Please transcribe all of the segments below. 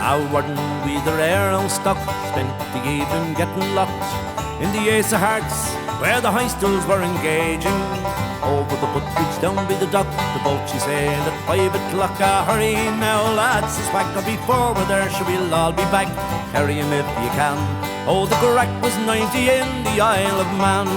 Alwarden with their air on stock, spent the evening getting locked in the Ace of Hearts, where the Heisters were engaging. Over the footbridge down by the dock, the boat she sailed at 5 o'clock. Hurry now, lads, the swagger before we're there, sure we'll all be back. Carry him if you can. Oh, the crack was 90 in the Isle of Man.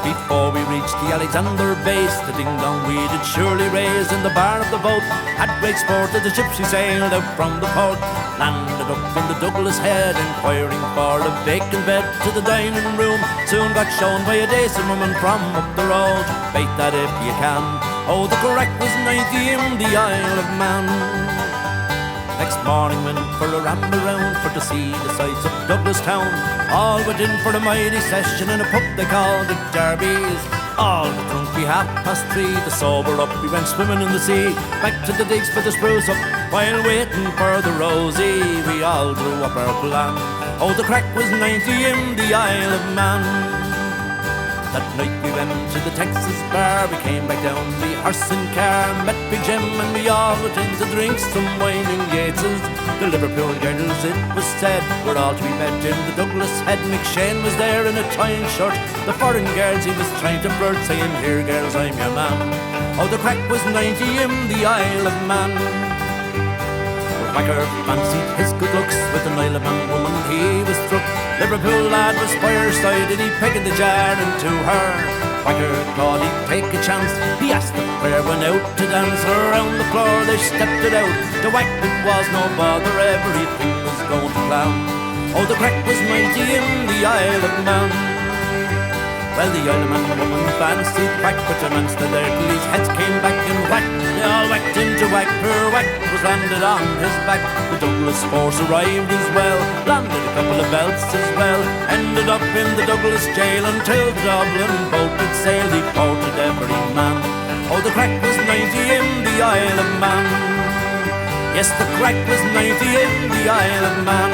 Before we reached the Alexander base, the ding-dong we did surely raise. In the bar of the boat, had great sport of the ship she sailed out from the port. Landed up in the Douglas Head, inquiring for a vacant bed to the dining room. Soon got shown by a decent woman from up the road. Bait that if you can. Oh, the crack was 90 in the Isle of Man. Next morning went for a ramble round for to see the sights of Douglas town. All went in for a mighty session in a pub they called the Derbies. All the drunk we 3:30, the sober up we went swimming in the sea. Back to the digs for the spruce up, while waiting for the Rosie we all drew up our plan. Oh, the crack was 90 in the Isle of Man. That night we went to the Texas bar, we came back down the horse and car, met Big Jim and we all went in to drink some wine in Gates's. The Liverpool girls, it was said, were all to be met in the Douglas Head. Mick Shane was there in a tie-in shirt, the foreign girls he was trying to flirt, saying, "Here girls, I'm your man." Oh, the crack was 90 in the Isle of Man. Whacker fancied his good looks with an Isle of Man woman he was struck. Liverpool lad was fireside and he pegged the jar into her. Whacker thought he'd take a chance, he asked the pair went out to dance. Around the floor they stepped it out, the whack it was no bother, everything was going to plan. Oh, the crack was 90 in the Isle of Man. Well, the Isle of Man woman fancied whack, but the man stood there till his heads came back and whack. They all whacked into whack, poor whack was landed on his back. The Douglas force arrived as well, landed a couple of belts as well. Ended up in the Douglas jail until the Dublin boat had sailed, deported every man. Oh, the crack was 90 in the Isle of Man. Yes, the crack was 90 in the Isle of Man.